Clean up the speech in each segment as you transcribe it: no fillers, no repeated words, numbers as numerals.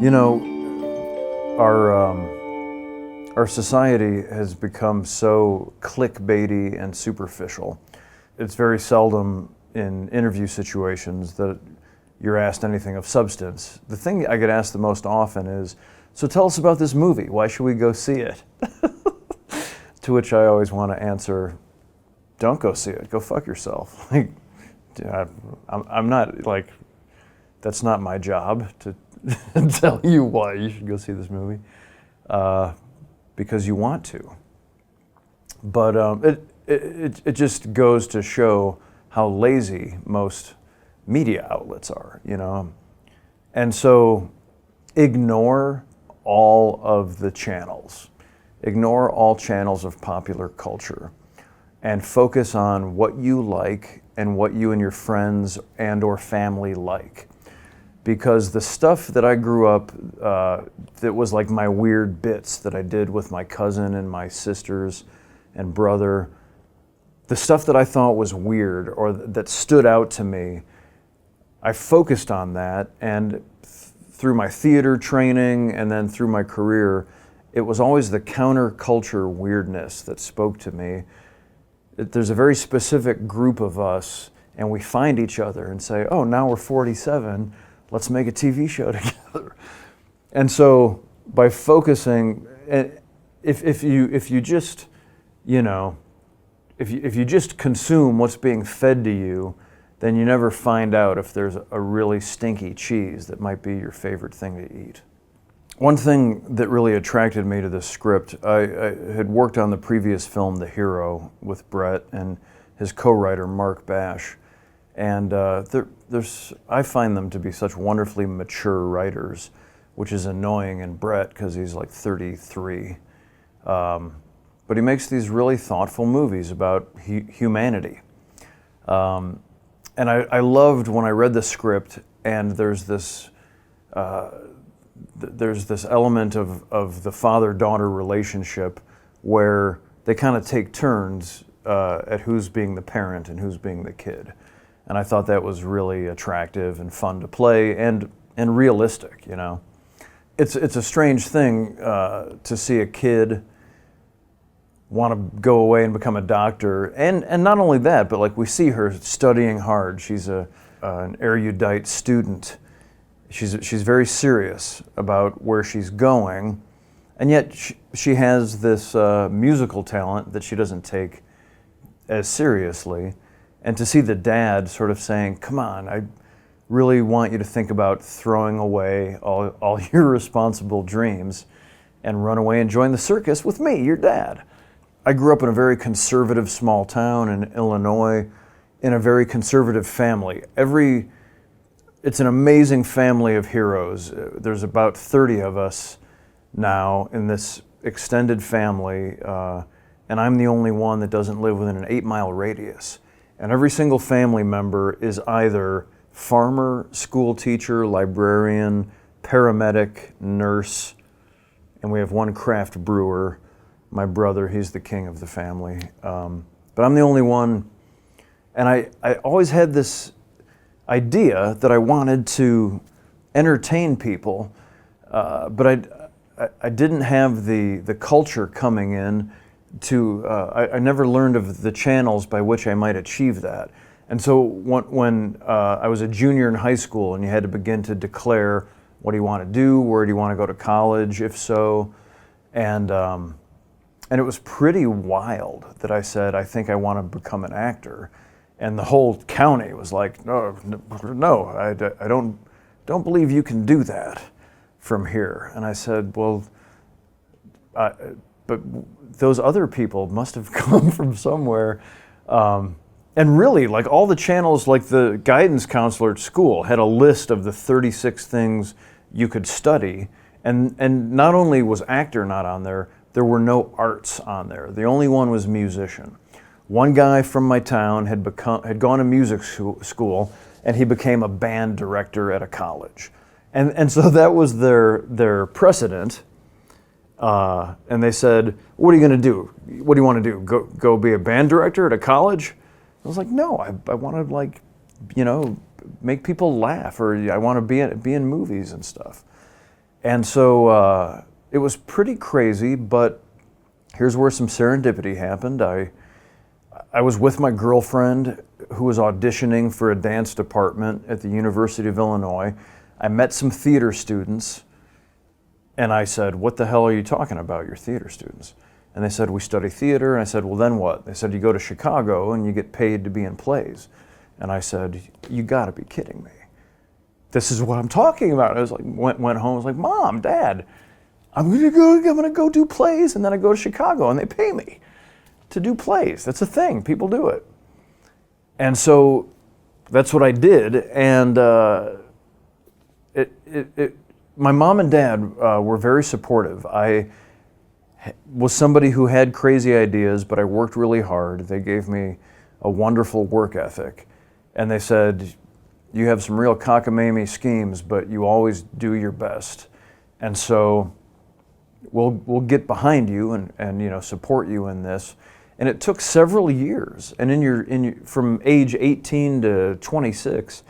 You know, our society has become so clickbaity and superficial. It's very seldom in interview situations that you're asked anything of substance. The thing I get asked the most often is, so tell us about this movie, why should we go see it? To which I always want to answer, don't go see it, go fuck yourself. Like, I'm not, like, that's not my job to tell you why you should go see this movie, because you want to. But it just goes to show how lazy most media outlets are, you know? And so ignore all of the channels. Ignore all channels of popular culture and focus on what you like and what you and your friends and or family like. Because the stuff that I grew up, that was like my weird bits that I did with my cousin and my sisters and brother, the stuff that I thought was weird or that stood out to me, I focused on that, and through my theater training and then through my career, it was always the counterculture weirdness that spoke to me. There's a very specific group of us, and we find each other and say, oh, now we're 47, let's make a TV show together. And so by focusing, if you just, you know, if you just consume what's being fed to you, then you never find out if there's a really stinky cheese that might be your favorite thing to eat. One thing that really attracted me to this script, I had worked on the previous film, The Hero, with Brett and his co-writer, Mark Bash. And I find them to be such wonderfully mature writers, which is annoying in Brett because he's like 33. But he makes these really thoughtful movies about humanity. And I loved when I read the script, and there's this element of the father-daughter relationship where they kind of take turns at who's being the parent and who's being the kid. And I thought that was really attractive and fun to play and realistic, you know. It's a strange thing to see a kid want to go away and become a doctor, and not only that, but like we see her studying hard. She's an erudite student. She's very serious about where she's going, and yet she has this musical talent that she doesn't take as seriously. And to see the dad sort of saying, come on, I really want you to think about throwing away all your irresponsible dreams and run away and join the circus with me, your dad. I grew up in a very conservative small town in Illinois, in a very conservative family. It's an amazing family of heroes. There's about 30 of us now in this extended family, and I'm the only one that doesn't live within an 8-mile radius. And every single family member is either farmer, school teacher, librarian, paramedic, nurse, and we have one craft brewer. My brother, he's the king of the family. But I'm the only one, and I always had this idea that I wanted to entertain people, but I didn't have the culture coming in to, I never learned of the channels by which I might achieve that. And so when I was a junior in high school and you had to begin to declare what do you want to do, where do you want to go to college, if so, and it was pretty wild that I said, I think I want to become an actor. And the whole county was like, no, I don't believe you can do that from here. And I said, well, but those other people must have come from somewhere. And really, like all the channels, like the guidance counselor at school had a list of the 36 things you could study. And not only was actor not on there were no arts on there. The only one was musician. One guy from my town had gone to music school, and he became a band director at a college. And so that was their precedent. And they said, what are you going to do? What do you want to do? Go be a band director at a college? I was like, no, I want to, like, you know, make people laugh, or I want to be in movies and stuff. And so it was pretty crazy, but here's where some serendipity happened. I was with my girlfriend who was auditioning for a dance department at the University of Illinois. I met some theater students, and I said, "What the hell are you talking about, your theater students?" And they said, "We study theater." And I said, "Well, then what?" They said, "You go to Chicago and you get paid to be in plays." And I said, "You gotta be kidding me. This is what I'm talking about." I was like, went home, I was like, "Mom, Dad, I'm gonna go do plays, and then I go to Chicago and they pay me to do plays. That's a thing, people do it." And so that's what I did, and my mom and dad were very supportive. I was somebody who had crazy ideas, but I worked really hard. They gave me a wonderful work ethic, and they said, "You have some real cockamamie schemes, but you always do your best. And so we'll get behind you and support you in this." And it took several years. And from age 18 to 26,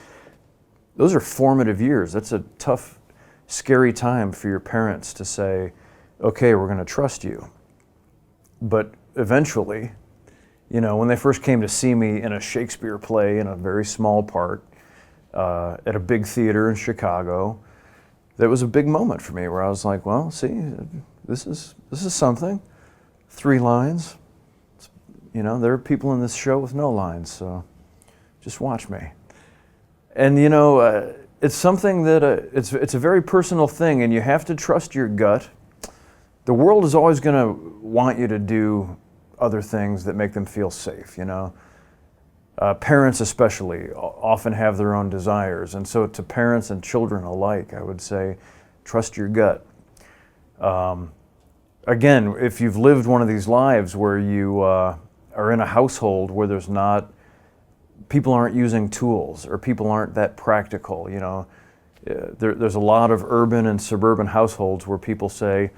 those are formative years. That's a tough, scary time for your parents to say, "Okay, we're going to trust you." But eventually, when they first came to see me in a Shakespeare play in a very small part at a big theater in Chicago, that was a big moment for me where I was like, "Well, see, this is something. 3 lines. There are people in this show with no lines, so just watch me." And it's something that it's a very personal thing, and you have to trust your gut. The world is always going to want you to do other things that make them feel safe. Parents especially often have their own desires, and so to parents and children alike, I would say, trust your gut. Again, if you've lived one of these lives where you are in a household where people aren't using tools, or people aren't that practical, there's a lot of urban and suburban households where people say,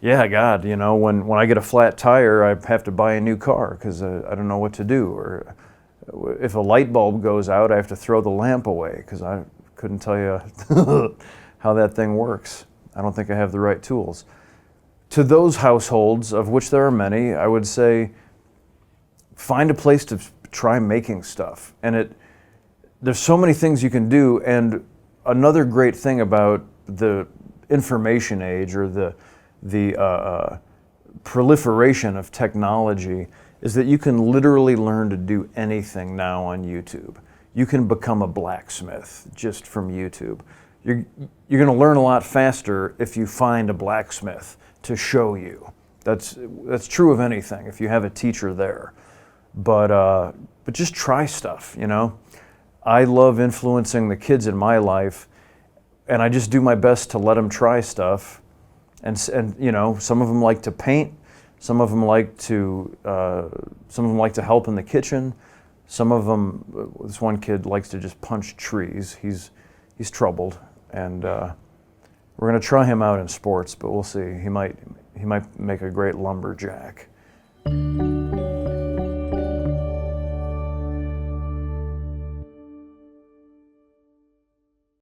"Yeah, God, when I get a flat tire, I have to buy a new car because I don't know what to do," or if a light bulb goes out, I have to throw the lamp away because I couldn't tell you how that thing works. I don't think I have the right tools. To those households, of which there are many, I would say, find a place to try making stuff. And there's so many things you can do. And another great thing about the information age, or the proliferation of technology, is that you can literally learn to do anything now on YouTube. You can become a blacksmith just from YouTube. You're going to learn a lot faster if you find a blacksmith to show you. That's true of anything, if you have a teacher there. But just try stuff, I love influencing the kids in my life, and I just do my best to let them try stuff. And some of them like to paint, some of them like to help in the kitchen. Some of them, this one kid likes to just punch trees. He's troubled, and we're going to try him out in sports, but we'll see. He might make a great lumberjack.